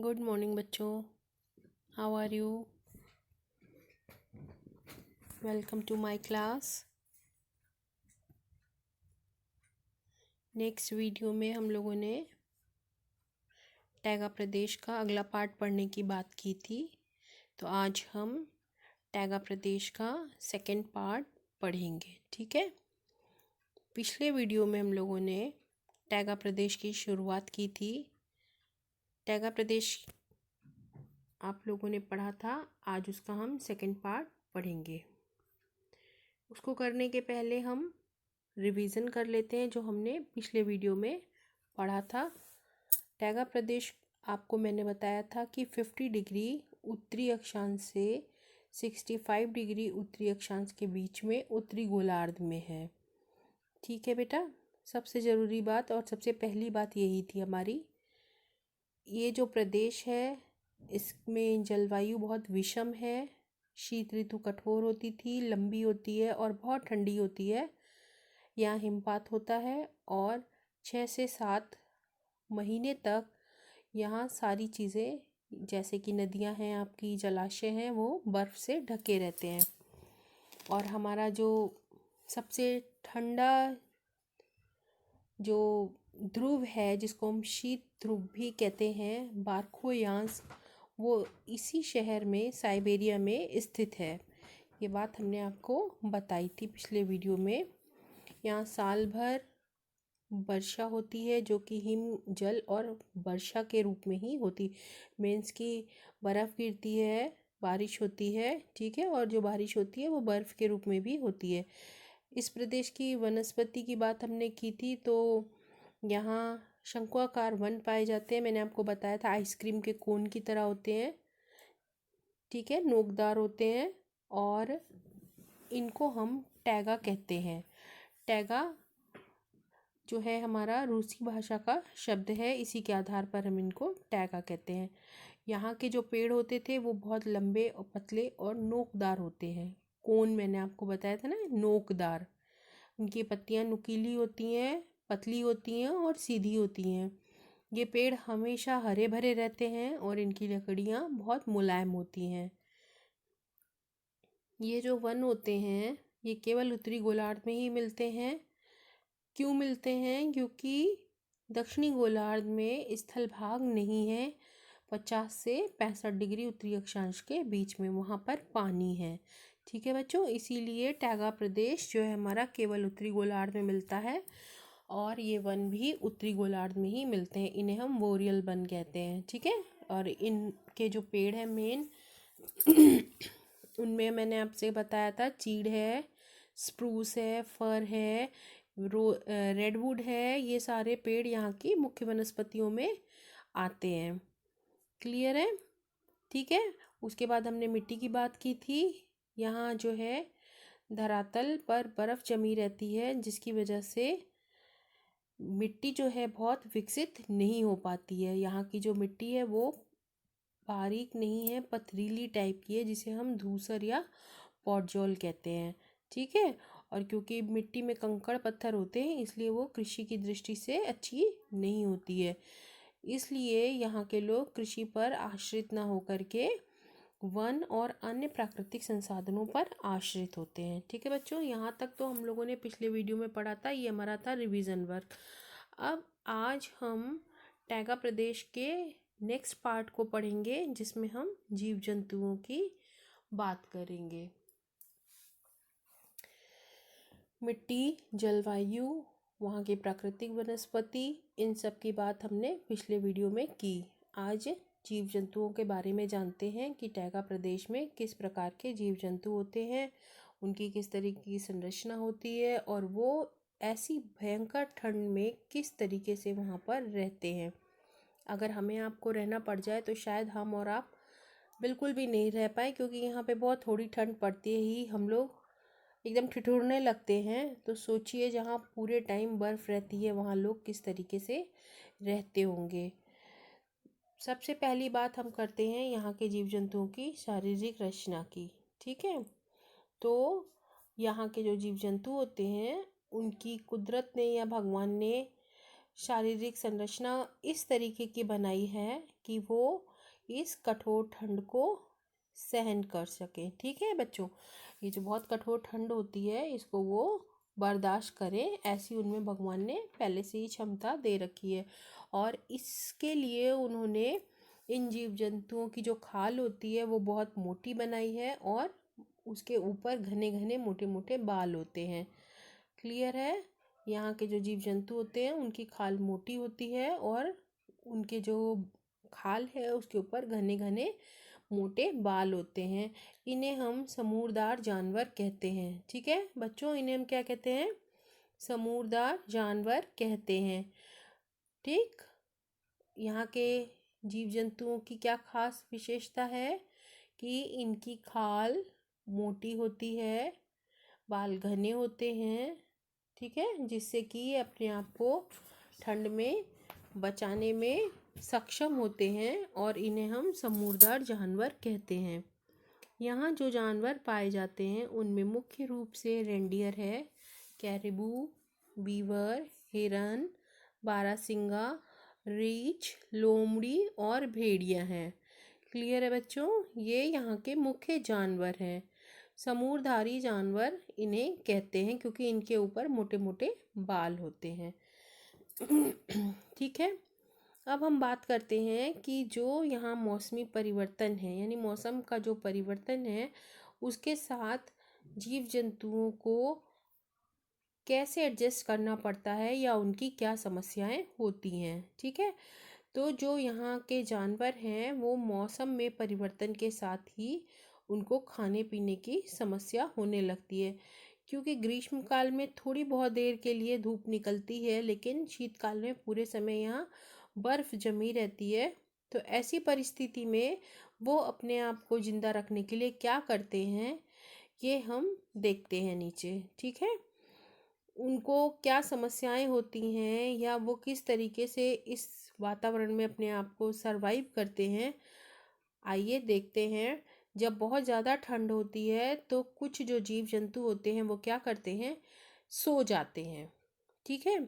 Good morning बच्चों, how are you? Welcome to my class. Next video में हम लोगों ने टैगा प्रदेश का अगला पार्ट पढ़ने की बात की थी, तो आज हम टैगा प्रदेश का सेकंड पार्ट पढ़ेंगे। ठीक है। पिछले वीडियो में हम लोगों ने टैगा प्रदेश की शुरुआत की थी। टैगा प्रदेश आप लोगों ने पढ़ा था, आज उसका हम सेकंड पार्ट पढ़ेंगे। उसको करने के पहले हम रिवीजन कर लेते हैं जो हमने पिछले वीडियो में पढ़ा था। टैगा प्रदेश आपको मैंने बताया था कि 50 डिग्री उत्तरी अक्षांश से 65 डिग्री उत्तरी अक्षांश के बीच में उत्तरी गोलार्ध में है। ठीक है बेटा, सबसे ज़रूरी बात और सबसे पहली बात यही थी हमारी। ये जो प्रदेश है इसमें जलवायु बहुत विषम है। शीत ऋतु कठोर होती थी, लंबी होती है और बहुत ठंडी होती है। यहाँ हिमपात होता है और 6 से 7 महीने तक यहाँ सारी चीज़ें जैसे कि नदियाँ हैं, आपकी जलाशय हैं, वो बर्फ़ से ढके रहते हैं। और हमारा जो सबसे ठंडा जो ध्रुव है जिसको हम शीत ध्रुव भी कहते हैं, बारखोयांस, वो इसी शहर में साइबेरिया में स्थित है। ये बात हमने आपको बताई थी पिछले वीडियो में। यहाँ साल भर वर्षा होती है जो कि हिम जल और वर्षा के रूप में ही होती। मीन्स की बर्फ़ गिरती है, बारिश होती है, ठीक है, और जो बारिश होती है वो बर्फ़ के रूप में भी होती है। इस प्रदेश की वनस्पति की बात हमने की थी, तो यहाँ शंक्वाकार वन पाए जाते हैं। मैंने आपको बताया था आइसक्रीम के कोन की तरह होते हैं, ठीक है, नोकदार होते हैं, और इनको हम टैगा कहते हैं। टैगा जो है हमारा रूसी भाषा का शब्द है, इसी के आधार पर हम इनको टैगा कहते हैं। यहाँ के जो पेड़ होते थे वो बहुत लंबे और पतले और नोकदार होते हैं। कोन मैंने आपको बताया था ना, नोकदार। उनकी पत्तियाँ नुकीली होती हैं, पतली होती हैं और सीधी होती हैं। ये पेड़ हमेशा हरे भरे रहते हैं और इनकी लकड़ियाँ बहुत मुलायम होती हैं। ये जो वन होते हैं ये केवल उत्तरी गोलार्ध में ही मिलते हैं। क्यों मिलते हैं? क्योंकि दक्षिणी गोलार्ध में स्थल भाग नहीं है। 50 से 65 डिग्री उत्तरी अक्षांश के बीच में वहाँ पर पानी है। ठीक है बच्चों, इसीलिए टैगा प्रदेश जो है हमारा केवल उत्तरी गोलार्ध में मिलता है, और ये वन भी उत्तरी गोलार्ध में ही मिलते हैं। इन्हें हम बोरियल वन कहते हैं। ठीक है, और इनके जो पेड़ हैं मेन उनमें मैंने आपसे बताया था चीड़ है, स्प्रूस है, फर है, रेडवुड है। ये सारे पेड़ यहाँ की मुख्य वनस्पतियों में आते हैं। क्लियर है? ठीक है। उसके बाद हमने मिट्टी की बात की थी। यहाँ जो है धरातल पर बर्फ़ जमी रहती है, जिसकी वजह से मिट्टी जो है बहुत विकसित नहीं हो पाती है। यहाँ की जो मिट्टी है वो बारीक नहीं है, पथरीली टाइप की है, जिसे हम धूसर या पॉटजोल कहते हैं। ठीक है, और क्योंकि मिट्टी में कंकड़ पत्थर होते हैं इसलिए वो कृषि की दृष्टि से अच्छी नहीं होती है। इसलिए यहाँ के लोग कृषि पर आश्रित ना होकर के वन और अन्य प्राकृतिक संसाधनों पर आश्रित होते हैं। ठीक है बच्चों, यहाँ तक तो हम लोगों ने पिछले वीडियो में पढ़ा था। ये हमारा था रिवीजन वर्क। अब आज हम टैगा प्रदेश के नेक्स्ट पार्ट को पढ़ेंगे, जिसमें हम जीव जंतुओं की बात करेंगे। मिट्टी, जलवायु, वहाँ की प्राकृतिक वनस्पति, इन सब की बात हमने पिछले वीडियो में की। आज जीव जंतुओं के बारे में जानते हैं कि टैगा प्रदेश में किस प्रकार के जीव जंतु होते हैं, उनकी किस तरीके की संरचना होती है, और वो ऐसी भयंकर ठंड में किस तरीके से वहाँ पर रहते हैं। अगर हमें आपको रहना पड़ जाए तो शायद हम और आप बिल्कुल भी नहीं रह पाए, क्योंकि यहाँ पे बहुत थोड़ी ठंड पड़ती ही हम लोग एकदम ठिठुरने लगते हैं। तो सोचिए जहाँ पूरे टाइम बर्फ़ रहती है वहाँ लोग किस तरीके से रहते होंगे। सबसे पहली बात हम करते हैं यहाँ के जीव जंतुओं की शारीरिक रचना की। ठीक है, तो यहाँ के जो जीव जंतु होते हैं उनकी कुदरत ने या भगवान ने शारीरिक संरचना इस तरीके की बनाई है कि वो इस कठोर ठंड को सहन कर सके। ठीक है बच्चों, ये जो बहुत कठोर ठंड होती है इसको वो बर्दाश्त करें, ऐसी उनमें भगवान ने पहले से ही क्षमता दे रखी है। और इसके लिए उन्होंने इन जीव जंतुओं की जो खाल होती है वो बहुत मोटी बनाई है और उसके ऊपर घने घने मोटे मोटे बाल होते हैं। क्लियर है? यहाँ के जो जीव जंतु होते हैं उनकी खाल मोटी होती है और उनके जो खाल है उसके ऊपर घने घने मोटे बाल होते हैं। इन्हें हम समूरदार जानवर कहते हैं। ठीक है बच्चों, इन्हें हम क्या कहते हैं? समूरदार जानवर कहते हैं। ठीक, यहाँ के जीव जंतुओं की क्या खास विशेषता है कि इनकी खाल मोटी होती है, बाल घने होते हैं। ठीक है, जिससे कि ये अपने आप को ठंड में बचाने में सक्षम होते हैं और इन्हें हम समूरदार जानवर कहते हैं। यहाँ जो जानवर पाए जाते हैं उनमें मुख्य रूप से रेंडियर है, कैरिबू, बीवर, हिरन, बारहसिंगा, रीछ, लोमड़ी और भेड़िया हैं। क्लियर है बच्चों? ये यहाँ के मुख्य जानवर हैं। समूरधारी जानवर इन्हें कहते हैं क्योंकि इनके ऊपर मोटे मोटे बाल होते हैं। ठीक है, अब हम बात करते हैं कि जो यहाँ मौसमी परिवर्तन है, यानी मौसम का जो परिवर्तन है उसके साथ जीव जंतुओं को कैसे एडजस्ट करना पड़ता है या उनकी क्या समस्याएं होती हैं। ठीक है, तो जो यहाँ के जानवर हैं वो मौसम में परिवर्तन के साथ ही उनको खाने पीने की समस्या होने लगती है, क्योंकि ग्रीष्म काल में थोड़ी बहुत देर के लिए धूप निकलती है लेकिन शीतकाल में पूरे समय यहाँ बर्फ जमी रहती है। तो ऐसी परिस्थिति में वो अपने आप को जिंदा रखने के लिए क्या करते हैं ये हम देखते हैं नीचे। ठीक है, उनको क्या समस्याएं होती हैं या वो किस तरीके से इस वातावरण में अपने आप को सरवाइव करते हैं, आइए देखते हैं। जब बहुत ज़्यादा ठंड होती है तो कुछ जो जीव जंतु होते हैं वो क्या करते हैं? सो जाते हैं। ठीक है,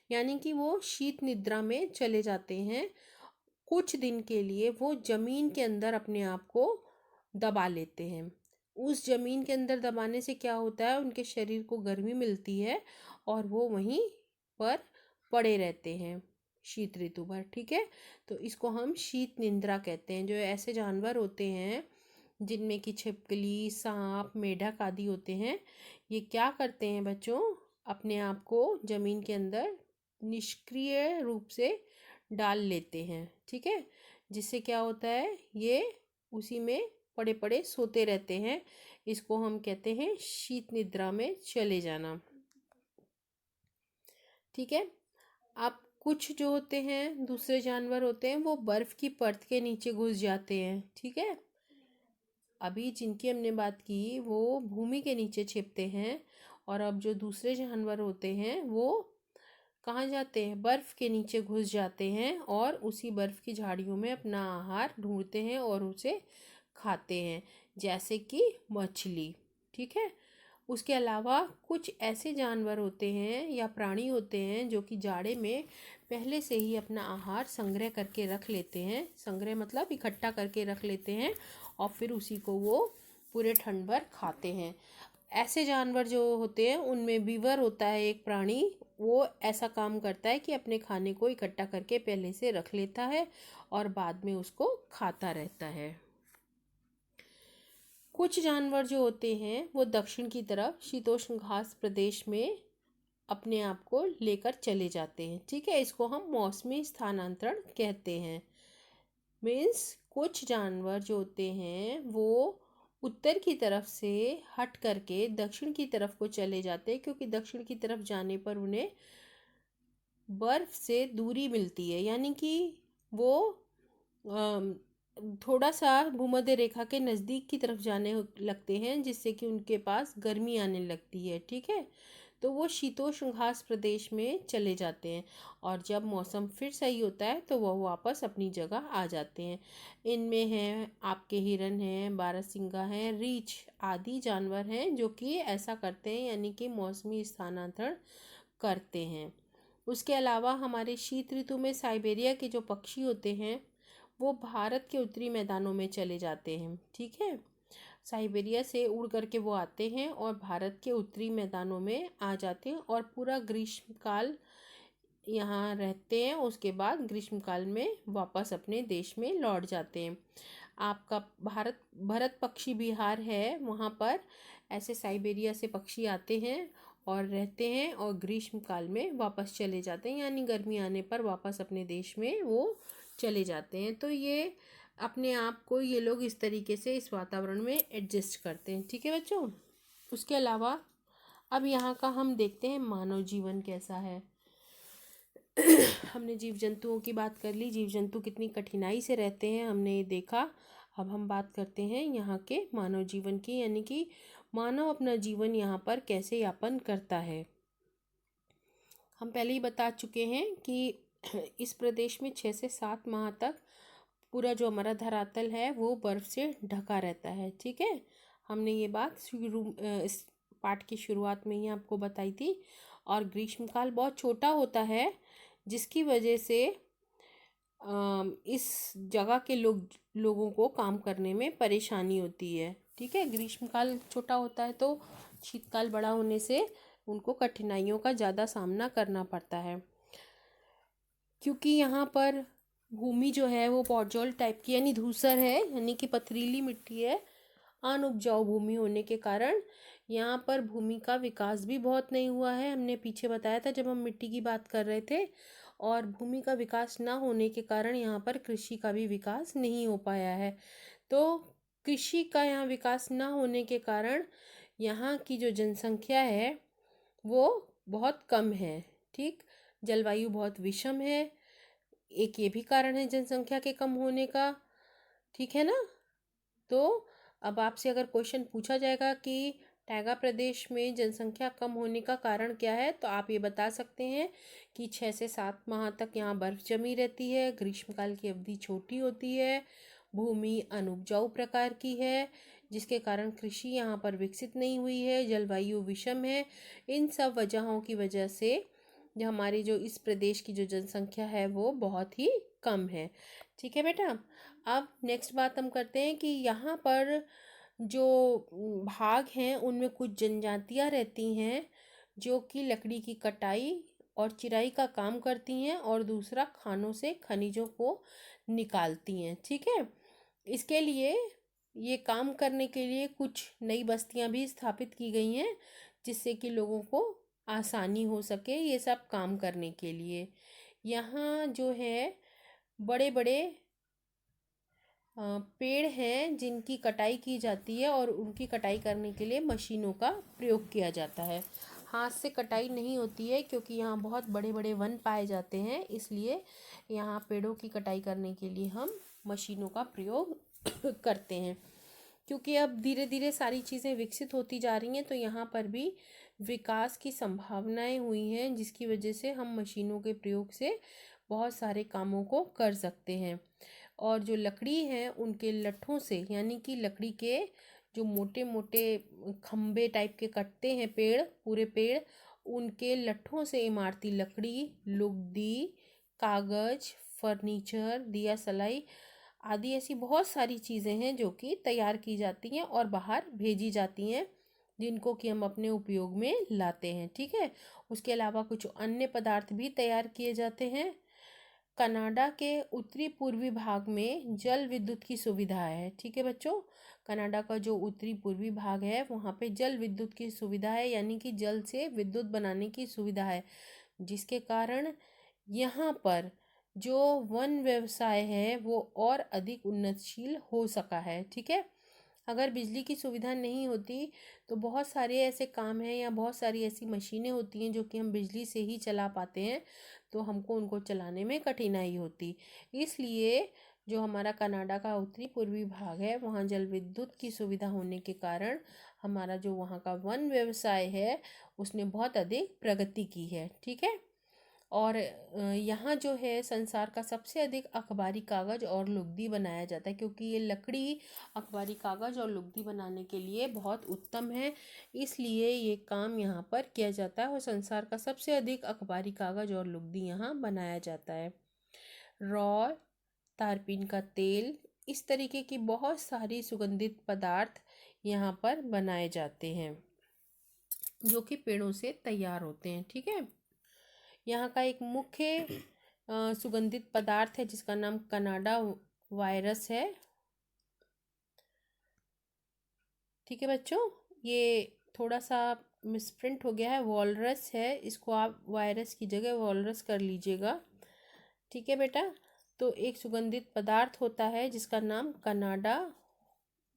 यानी कि वो शीत निद्रा में चले जाते हैं। कुछ दिन के लिए वो जमीन के अंदर अपने आप को दबा लेते हैं। उस जमीन के अंदर दबाने से क्या होता है, उनके शरीर को गर्मी मिलती है और वो वहीं पर पड़े रहते हैं शीत ऋतु भर। ठीक है, तो इसको हम शीत निद्रा कहते हैं। जो ऐसे जानवर होते हैं जिनमें कि छिपकली, सांप, मेढक आदि होते हैं, ये क्या करते हैं बच्चों? अपने आप को जमीन के अंदर निष्क्रिय रूप से डाल लेते हैं। ठीक है, जिससे क्या होता है, ये उसी में पड़े पड़े सोते रहते हैं। इसको हम कहते हैं शीत निद्रा में चले जाना। ठीक है, अब कुछ जो होते हैं दूसरे जानवर होते हैं वो बर्फ की परत के नीचे घुस जाते हैं। ठीक है, अभी जिनकी हमने बात की वो भूमि के नीचे छिपते हैं और अब जो दूसरे जानवर होते हैं वो कहाँ जाते हैं? बर्फ के नीचे घुस जाते हैं और उसी बर्फ की झाड़ियों में अपना आहार ढूंढते हैं और उसे खाते हैं, जैसे कि मछली। ठीक है, उसके अलावा कुछ ऐसे जानवर होते हैं या प्राणी होते हैं जो कि जाड़े में पहले से ही अपना आहार संग्रह करके रख लेते हैं। संग्रह मतलब इकट्ठा करके रख लेते हैं और फिर उसी को वो पूरे ठंड भर खाते हैं। ऐसे जानवर जो होते हैं उनमें बीवर होता है एक प्राणी, वो ऐसा काम करता है कि अपने खाने को इकट्ठा करके पहले से रख लेता है और बाद में उसको खाता रहता है। कुछ जानवर जो होते हैं वो दक्षिण की तरफ शीतोष्ण घास प्रदेश में अपने आप को लेकर चले जाते हैं। ठीक है, इसको हम मौसमी स्थानांतरण कहते हैं। मीन्स कुछ जानवर जो होते हैं वो उत्तर की तरफ से हट करके दक्षिण की तरफ को चले जाते हैं, क्योंकि दक्षिण की तरफ जाने पर उन्हें बर्फ से दूरी मिलती है, यानी कि वो थोड़ा सा भूमध्य रेखा के नज़दीक की तरफ जाने लगते हैं, जिससे कि उनके पास गर्मी आने लगती है। ठीक है, तो वो शीतोष्ण घास प्रदेश में चले जाते हैं और जब मौसम फिर सही होता है तो वह वापस अपनी जगह आ जाते हैं। इनमें हैं आपके हिरन हैं, बारहसिंगा हैं, रीछ आदि जानवर हैं जो कि ऐसा करते हैं, यानी कि मौसमी स्थानांतरण करते हैं। उसके अलावा हमारे शीत ऋतु में साइबेरिया के जो पक्षी होते हैं वो भारत के उत्तरी मैदानों में चले जाते हैं। ठीक है, साइबेरिया से उड़ करके वो आते हैं और भारत के उत्तरी मैदानों में आ जाते हैं और पूरा ग्रीष्मकाल यहाँ रहते हैं। उसके बाद ग्रीष्मकाल में वापस अपने देश में लौट जाते हैं। आपका भरत पक्षी विहार है, वहाँ पर ऐसे साइबेरिया से पक्षी आते हैं और रहते हैं और ग्रीष्मकाल में वापस चले जाते हैं, यानी गर्मी आने पर वापस अपने देश में वो चले जाते हैं। तो ये अपने आप को ये लोग इस तरीके से इस वातावरण में एडजस्ट करते हैं। ठीक है बच्चों, उसके अलावा अब यहाँ का हम देखते हैं मानव जीवन कैसा है। हमने जीव जंतुओं की बात कर ली, जीव जंतु कितनी कठिनाई से रहते हैं हमने ये देखा। अब हम बात करते हैं यहाँ के मानव जीवन की, यानी कि मानव अपना जीवन यहाँ पर कैसे यापन करता है। हम पहले ही बता चुके हैं कि इस प्रदेश में 6 से 7 माह तक पूरा जो हमारा धरातल है वो बर्फ से ढका रहता है। ठीक है, हमने ये बात इस पाठ की शुरुआत में ही आपको बताई थी। और ग्रीष्मकाल बहुत छोटा होता है, जिसकी वजह से इस जगह के लोगों को काम करने में परेशानी होती है। ठीक है, ग्रीष्मकाल छोटा होता है तो शीतकाल बड़ा होने से उनको कठिनाइयों का ज़्यादा सामना करना पड़ता है, क्योंकि यहाँ पर भूमि जो है वो पॉडजोल टाइप की यानी धूसर है, यानी कि पथरीली मिट्टी है। अनउपजाऊ भूमि होने के कारण यहाँ पर भूमि का विकास भी बहुत नहीं हुआ है। हमने पीछे बताया था जब हम मिट्टी की बात कर रहे थे। और भूमि का विकास ना होने के कारण यहाँ पर कृषि का भी विकास नहीं हो पाया है। तो कृषि का यहाँ विकास ना होने के कारण यहाँ की जो जनसंख्या है वो बहुत कम है। ठीक, जलवायु बहुत विषम है, एक ये भी कारण है जनसंख्या के कम होने का। ठीक है ना। तो अब आपसे अगर क्वेश्चन पूछा जाएगा कि टैगा प्रदेश में जनसंख्या कम होने का कारण क्या है, तो आप ये बता सकते हैं कि 6 से 7 माह तक यहाँ बर्फ जमी रहती है, ग्रीष्मकाल की अवधि छोटी होती है, भूमि अनउपजाऊ प्रकार की है जिसके कारण कृषि यहाँ पर विकसित नहीं हुई है, जलवायु विषम है। इन सब वजहों की वजह से जो हमारी जो इस प्रदेश की जो जनसंख्या है वो बहुत ही कम है। ठीक है बेटा, अब नेक्स्ट बात हम करते हैं कि यहाँ पर जो भाग हैं उनमें कुछ जनजातियाँ रहती हैं जो कि लकड़ी की कटाई और चिराई का काम करती हैं और दूसरा खानों से खनिजों को निकालती हैं। ठीक है, इसके लिए ये काम करने के लिए कुछ नई बस्तियां भी स्थापित की गई हैं जिससे कि लोगों को आसानी हो सके ये सब काम करने के लिए। यहाँ जो है बड़े बड़े पेड़ हैं जिनकी कटाई की जाती है और उनकी कटाई करने के लिए मशीनों का प्रयोग किया जाता है। हाथ से कटाई नहीं होती है क्योंकि यहाँ बहुत बड़े बड़े वन पाए जाते हैं, इसलिए यहाँ पेड़ों की कटाई करने के लिए हम मशीनों का प्रयोग करते हैं। क्योंकि अब धीरे धीरे सारी चीज़ें विकसित होती जा रही हैं तो यहाँ पर भी विकास की संभावनाएं हुई हैं, जिसकी वजह से हम मशीनों के प्रयोग से बहुत सारे कामों को कर सकते हैं। और जो लकड़ी है उनके लट्ठों से, यानी कि लकड़ी के जो मोटे मोटे खम्बे टाइप के कटते हैं पेड़, पूरे पेड़, उनके लट्ठों से इमारती लकड़ी, लुगदी, कागज, फर्नीचर, दिया सलाई आदि ऐसी बहुत सारी चीज़ें हैं जो कि तैयार की जाती हैं और बाहर भेजी जाती हैं, जिनको कि हम अपने उपयोग में लाते हैं। ठीक है, उसके अलावा कुछ अन्य पदार्थ भी तैयार किए जाते हैं। कनाडा के उत्तरी पूर्वी भाग में जल विद्युत की सुविधा है। ठीक है बच्चों, कनाडा का जो उत्तरी पूर्वी भाग है वहाँ पे जल विद्युत की सुविधा है, यानी कि जल से विद्युत बनाने की सुविधा है, जिसके कारण यहाँ पर जो वन व्यवसाय है वो और अधिक उन्नतशील हो सका है। ठीक है, अगर बिजली की सुविधा नहीं होती तो बहुत सारे ऐसे काम हैं या बहुत सारी ऐसी मशीनें होती हैं जो कि हम बिजली से ही चला पाते हैं, तो हमको उनको चलाने में कठिनाई होती। इसलिए जो हमारा कनाडा का उत्तरी पूर्वी भाग है वहाँ जल विद्युत की सुविधा होने के कारण हमारा जो वहाँ का वन व्यवसाय है उसने बहुत अधिक प्रगति की है। ठीक है, और यहाँ जो है संसार का सबसे अधिक अखबारी कागज़ और लुगदी बनाया जाता है, क्योंकि ये लकड़ी अखबारी कागज़ और लुगदी बनाने के लिए बहुत उत्तम है, इसलिए ये काम यहाँ पर किया जाता है और संसार का सबसे अधिक अखबारी कागज़ और लुगदी यहाँ बनाया जाता है। रॉ, तारपीन का तेल, इस तरीके की बहुत सारी सुगंधित पदार्थ यहाँ पर बनाए जाते हैं जो कि पेड़ों से तैयार होते हैं। ठीक है, यहाँ का एक मुख्य सुगंधित पदार्थ है जिसका नाम कनाडा वायरस है। ठीक है बच्चों, ये थोड़ा सा मिसप्रिंट हो गया है, वॉलरस है, इसको आप वायरस की जगह वॉलरस कर लीजिएगा। ठीक है बेटा, तो एक सुगंधित पदार्थ होता है जिसका नाम कनाडा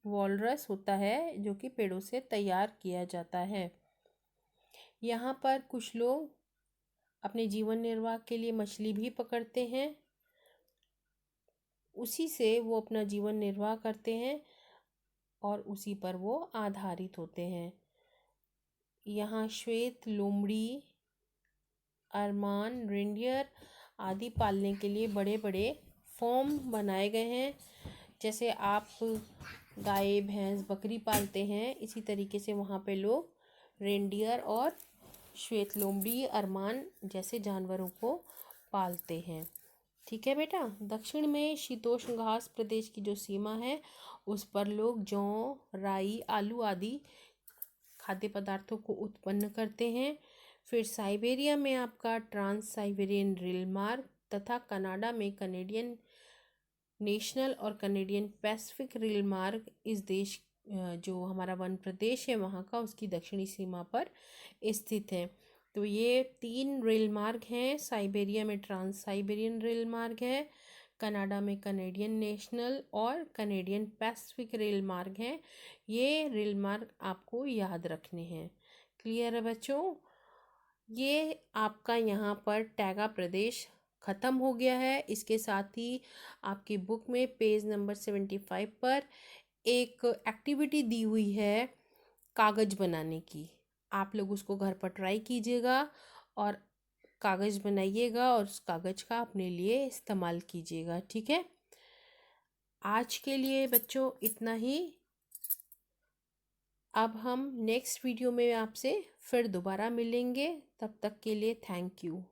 वॉलरस होता है जो कि पेड़ों से तैयार किया जाता है। यहाँ पर कुछ लोग अपने जीवन निर्वाह के लिए मछली भी पकड़ते हैं, उसी से वो अपना जीवन निर्वाह करते हैं और उसी पर वो आधारित होते हैं। यहाँ श्वेत लोमड़ी, अरमान, रेंडियर आदि पालने के लिए बड़े बड़े फॉर्म बनाए गए हैं। जैसे आप गाय, भैंस, बकरी पालते हैं, इसी तरीके से वहाँ पे लोग रेंडियर और श्वेत लोमड़ी, अरमान जैसे जानवरों को पालते हैं। ठीक है बेटा, दक्षिण में शीतोष्ण घास प्रदेश की जो सीमा है उस पर लोग जौ, राई, आलू आदि खाद्य पदार्थों को उत्पन्न करते हैं। फिर साइबेरिया में आपका ट्रांस साइबेरियन रेल मार्ग तथा कनाडा में कनेडियन नेशनल और कनेडियन पैसिफिक रेल मार्ग इस देश जो हमारा वन प्रदेश है वहाँ का, उसकी दक्षिणी सीमा पर स्थित है। तो ये 3 रेल मार्ग हैं, साइबेरिया में ट्रांस साइबेरियन रेल मार्ग है, कनाडा में कनेडियन नेशनल और कनेडियन पैसिफिक रेल मार्ग हैं। ये रेल मार्ग आपको याद रखने हैं। क्लियर है बच्चों? ये आपका यहाँ पर टैगा प्रदेश ख़त्म हो गया है। इसके साथ ही आपकी बुक में पेज नंबर 75 पर एक एक्टिविटी दी हुई है कागज़ बनाने की। आप लोग उसको घर पर ट्राई कीजिएगा और कागज़ बनाइएगा और उस कागज़ का अपने लिए इस्तेमाल कीजिएगा। ठीक है, आज के लिए बच्चों इतना ही। अब हम नेक्स्ट वीडियो में आपसे फिर दोबारा मिलेंगे, तब तक के लिए थैंक यू।